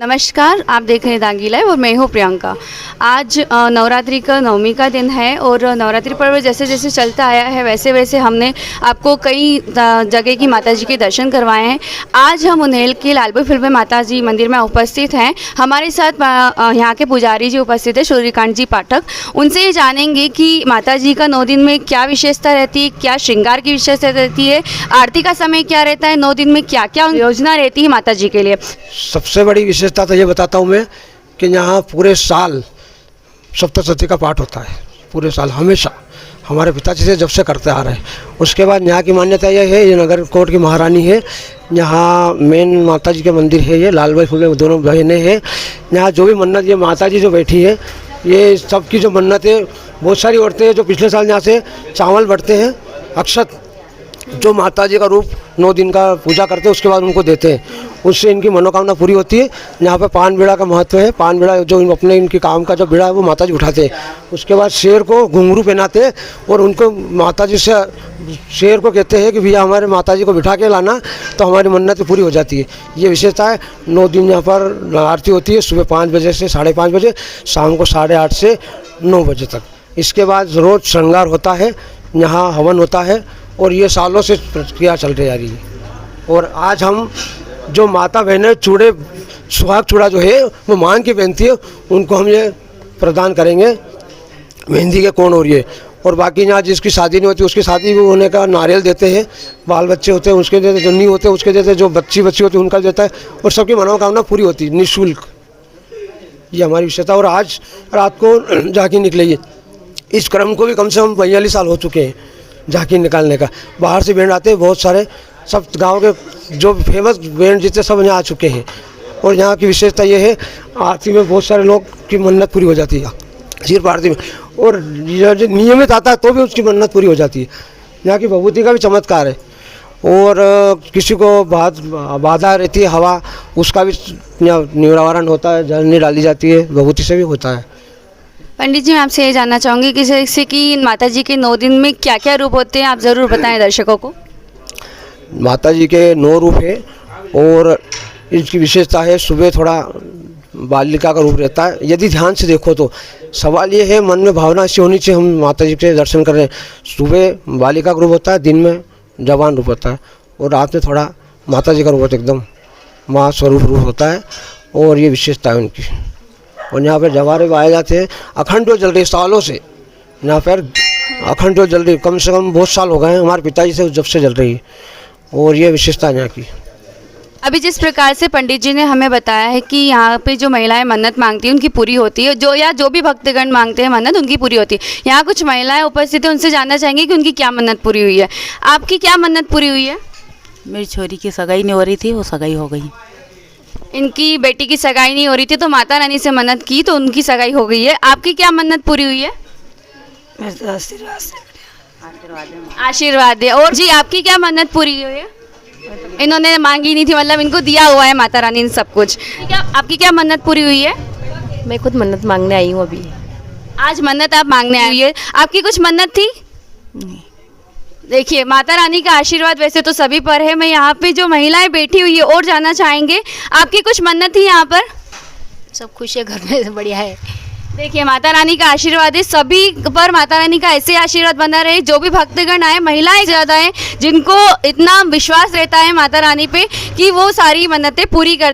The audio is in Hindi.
नमस्कार, आप देख रहे हैं दांगी लाइव और मैं हूँ प्रियंका। आज नवरात्रि का नवमी का दिन है और नवरात्रि पर्व जैसे जैसे चलता आया है वैसे वैसे हमने आपको कई जगह की माता जी के दर्शन करवाए हैं। आज हम उन्हेल के लालपुर फील्ड में माता जी मंदिर में उपस्थित हैं। हमारे साथ यहाँ के पुजारी जी उपस्थित है, सूर्यकांत जी पाठक। उनसे ये जानेंगे कि माता जी का 9 दिन में क्या विशेषता रहती है, क्या श्रृंगार की विशेषता रहती है, आरती का समय क्या रहता है, 9 दिन में क्या क्या योजना रहती है माता जी के लिए। सबसे बड़ी विशेषता तो ये बताता हूँ मैं कि यहाँ पूरे साल सप्तशती का पाठ होता है, पूरे साल हमेशा हमारे पिताजी से जब से करते आ रहे हैं। उसके बाद यहाँ की मान्यता यह है, ये नगर कोट की महारानी है, यहाँ मेन माता जी के मंदिर है, ये लालबाई फुले में दोनों बहनें हैं। यहाँ जो भी मन्नत, ये माता जी जो बैठी है, ये सबकी जो मन्नत है, बहुत सारी औरतें हैं जो पिछले साल यहाँ से चावल बढ़ते हैं, अक्षत जो माता जी का रूप 9 दिन का पूजा करते हैं उसके बाद उनको देते हैं, उससे इनकी मनोकामना पूरी होती है। यहाँ पे पान बीड़ा का महत्व है। पान बीड़ा जो अपने इनके काम का जो बीड़ा है वो माता जी उठाते हैं। उसके बाद शेर को घुंघरू पहनाते हैं और उनको माता जी से शेर को कहते हैं कि भैया हमारे माता जी को बिठा के लाना तो हमारी मन्नत पूरी हो जाती है। ये विशेषता है। 9 दिन यहाँ पर आरती होती है, सुबह 5 बजे से 5:30 बजे, शाम को 8:30 से 9 बजे तक। इसके बाद रोज़ श्रृंगार होता है, यहाँ हवन होता है और ये सालों से प्रक्रिया चल रही आ रही है। और आज हम जो माता बहनें चूड़े, सुहाग चूड़ा जो है वो मांग के पहनती है, उनको हम ये प्रदान करेंगे मेहंदी के कोण और ये। और बाकी यहाँ जिसकी शादी नहीं होती उसकी शादी भी होने का नारियल देते हैं, बाल बच्चे होते हैं उसके देते, जो नहीं होते उसके देते, जो बच्ची होती है उनका देता है और सबकी मनोकामना पूरी होती है निःशुल्क। ये हमारी विशेषता। और आज रात को झांकी निकलेगी। इस क्रम को भी कम से कम 42 साल हो चुके हैं झांकी निकालने का। बाहर से बैंड आते हैं बहुत सारे, सब गांव के जो फेमस बैंड जितने सब यहाँ आ चुके हैं। और यहाँ की विशेषता ये है, आरती में बहुत सारे लोग की मन्नत पूरी हो जाती है सिर्फ आरती में। और जो नियमित आता है तो भी उसकी मन्नत पूरी हो जाती है। यहाँ की भभूति का भी चमत्कार है। और किसी को बाधा रहती है हवा, उसका भी निवारण होता है, जल नहीं डाली जाती है, भभूति से भी होता है। पंडित जी, मैं आपसे ये जानना चाहूँगी कि जैसे कि माता जी के 9 दिन में क्या क्या रूप होते हैं, आप ज़रूर बताएं दर्शकों को। माता जी के 9 रूप है और इसकी विशेषता है, सुबह थोड़ा बालिका का रूप रहता है। यदि ध्यान से देखो तो सवाल ये है, मन में भावना ऐसी होनी चाहिए, हम माता जी के दर्शन कर रहे हैं। सुबह बालिका का रूप होता है, दिन में जवान रूप होता है और रात में थोड़ा माता जी का रूप होता है, एकदम माँ स्वरूप रूप होता है। और ये विशेषता है उनकी। और यहाँ पर जवारे आए जाते हैं, अखंड जो जल रही सालों से, यहाँ पर अखंड जो जल रही, कम से कम बहुत साल हो गए हैं हमारे पिताजी से जब से जल रही है। और ये विशेषता है यहाँ की। अभी जिस प्रकार से पंडित जी ने हमें बताया है कि यहाँ पे जो महिलाएं मन्नत मांगती हैं उनकी पूरी होती है, जो भी भक्तगण मांगते हैं मन्नत उनकी पूरी होती है। यहाँ कुछ महिलाएं उपस्थित हैं, उनसे जानना चाहेंगे कि उनकी क्या मन्नत पूरी हुई है। आपकी क्या मन्नत पूरी हुई है? मेरी छोरी की सगाई नहीं हो रही थी, वो सगाई हो गई। इनकी बेटी की सगाई नहीं हो रही थी तो माता रानी से मन्नत की तो उनकी सगाई हो गई है। आपकी क्या मन्नत पूरी हुई है? आशीर्वाद है। और जी, आपकी क्या मन्नत पूरी हुई है? इन्होंने मांगी नहीं थी, मतलब इनको दिया हुआ है माता रानी ने सब कुछ। आपकी क्या मन्नत पूरी हुई है? मैं खुद मन्नत मांगने आई हूँ अभी। आज मन्नत आप मांगने आई है। आपकी कुछ मन्नत थी? नहीं। देखिए, माता रानी का आशीर्वाद वैसे तो सभी पर है। मैं यहाँ पे जो महिलाएं बैठी हुई है और जानना चाहेंगे, आपकी कुछ मन्नत थी यहाँ पर? सब खुश है, घर में बढ़िया है। देखिए, माता रानी का आशीर्वाद है सभी पर। माता रानी का ऐसे आशीर्वाद बना रहे। जो भी भक्तगण आए, महिलाएं ज़्यादा हैं जिनको इतना विश्वास रहता है माता रानी पे कि वो सारी मन्नतें पूरी कर